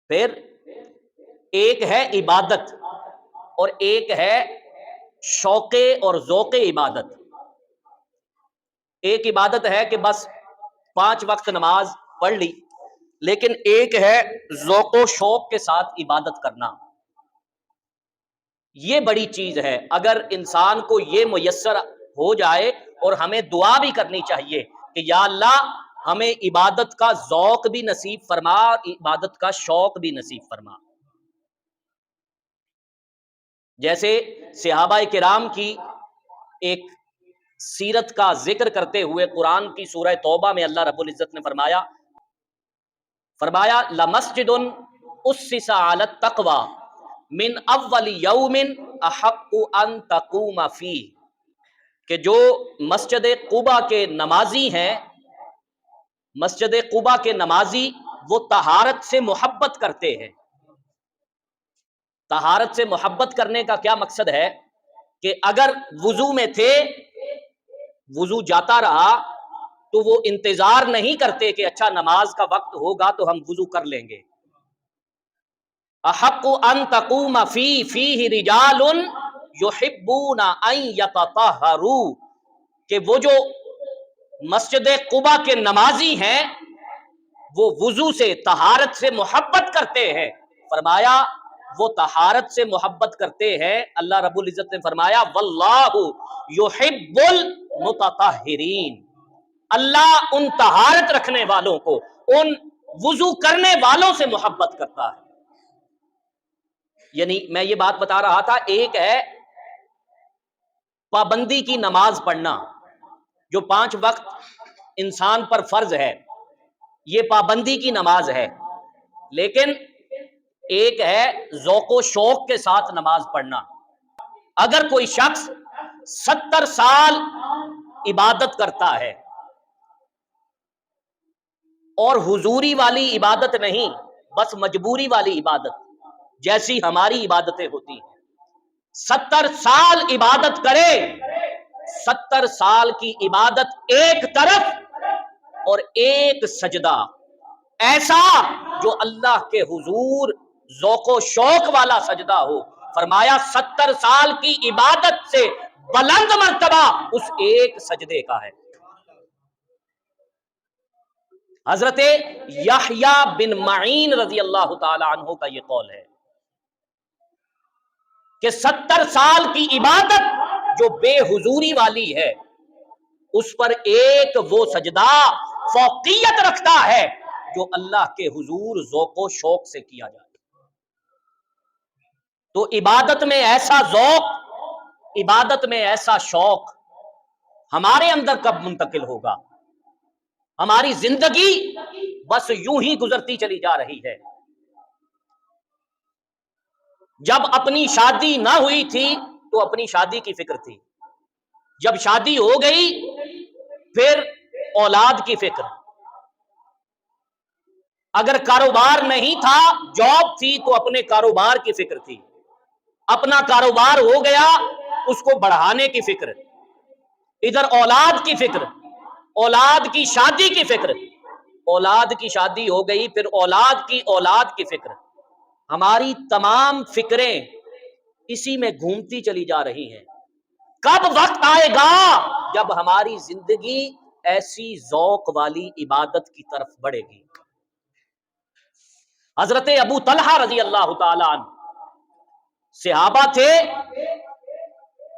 پھر ایک ہے عبادت اور ایک ہے شوق اور ذوق عبادت. ایک عبادت ہے کہ بس 5 وقت نماز پڑھ لی، لیکن ایک ہے ذوق و شوق کے ساتھ عبادت کرنا. یہ بڑی چیز ہے. اگر انسان کو یہ میسر ہو جائے، اور ہمیں دعا بھی کرنی چاہیے کہ یا اللہ ہمیں عبادت کا ذوق بھی نصیب فرما، عبادت کا شوق بھی نصیب فرما. جیسے صحابہ کرام کی ایک سیرت کا ذکر کرتے ہوئے قرآن کی سورہ توبہ میں اللہ رب العزت نے فرمایا لمسجد اسس علی التقوی من اول یوم احق ان تقوم فیہ، کہ جو مسجد قباء کے نمازی ہیں، مسجد قباء کے نمازی وہ طہارت سے محبت کرتے ہیں. طہارت سے محبت کرنے کا کیا مقصد ہے کہ اگر وضو میں تھے، وضو جاتا رہا تو وہ انتظار نہیں کرتے کہ اچھا نماز کا وقت ہوگا تو ہم وضو کر لیں گے. احق ان تقوم فیہ رجال یحبون ان یتطہروا، کہ وہ جو مسجد قباء کے نمازی ہیں وہ وضو سے، طہارت سے محبت کرتے ہیں. فرمایا وہ طہارت سے محبت کرتے ہیں. اللہ رب العزت نے فرمایا واللہ یحب المتطہرین، اللہ ان طہارت رکھنے والوں کو، ان وضو کرنے والوں سے محبت کرتا ہے. یعنی میں یہ بات بتا رہا تھا، ایک ہے پابندی کی نماز پڑھنا جو 5 وقت انسان پر فرض ہے، یہ پابندی کی نماز ہے. لیکن ایک ہے ذوق و شوق کے ساتھ نماز پڑھنا. اگر کوئی شخص 70 سال عبادت کرتا ہے اور حضوری والی عبادت نہیں، بس مجبوری والی عبادت جیسی ہماری عبادتیں ہوتی ہیں، 70 سال عبادت کرے، 70 سال کی عبادت ایک طرف اور ایک سجدہ ایسا جو اللہ کے حضور ذوق و شوق والا سجدہ ہو. فرمایا 70 سال کی عبادت سے بلند مرتبہ اس ایک سجدے کا ہے. حضرت یحییٰ بن معین رضی اللہ تعالی عنہ کا یہ قول ہے کہ 70 سال کی عبادت جو بے حضوری والی ہے، اس پر ایک وہ سجدہ فوقیت رکھتا ہے جو اللہ کے حضور ذوق و شوق سے کیا جائے. تو عبادت میں ایسا ذوق، عبادت میں ایسا شوق ہمارے اندر کب منتقل ہوگا؟ ہماری زندگی بس یوں ہی گزرتی چلی جا رہی ہے. جب اپنی شادی نہ ہوئی تھی تو اپنی شادی کی فکر تھی، جب شادی ہو گئی پھر اولاد کی فکر، اگر کاروبار نہیں تھا، جاب تھی تو اپنے کاروبار کی فکر تھی، اپنا کاروبار ہو گیا اس کو بڑھانے کی فکر، ادھر اولاد کی فکر، اولاد کی شادی کی فکر، اولاد کی شادی ہو گئی پھر اولاد کی فکر. ہماری تمام فکریں اسی میں گھومتی چلی جا رہی ہیں. کب وقت آئے گا جب ہماری زندگی ایسی ذوق والی عبادت کی طرف بڑھے گی؟ حضرت ابو طلحہ رضی اللہ تعالی عنہ صحابہ تھے،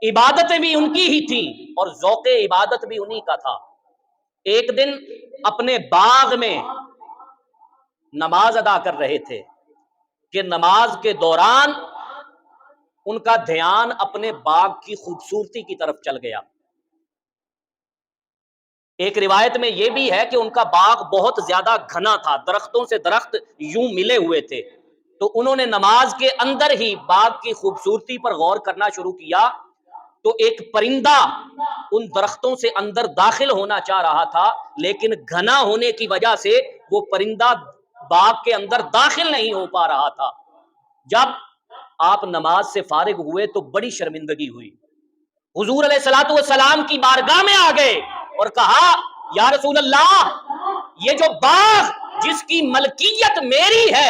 عبادتیں بھی ان کی ہی تھیں اور ذوق عبادت بھی انہی کا تھا. ایک دن اپنے باغ میں نماز ادا کر رہے تھے کہ نماز کے دوران ان کا دھیان اپنے باغ کی خوبصورتی کی طرف چل گیا. ایک روایت میں یہ بھی ہے کہ ان کا باغ بہت زیادہ گھنا تھا، درختوں سے درخت یوں ملے ہوئے تھے. تو انہوں نے نماز کے اندر ہی باغ کی خوبصورتی پر غور کرنا شروع کیا تو ایک پرندہ ان درختوں سے اندر داخل ہونا چاہ رہا تھا، لیکن گھنا ہونے کی وجہ سے وہ پرندہ باغ کے اندر داخل نہیں ہو پا رہا تھا. جب آپ نماز سے فارغ ہوئے تو بڑی شرمندگی ہوئی. حضور علیہ الصلوۃ والسلام کی بارگاہ میں آ گئے اور کہا یا رسول اللہ، یہ جو باغ جس کی ملکیت میری ہے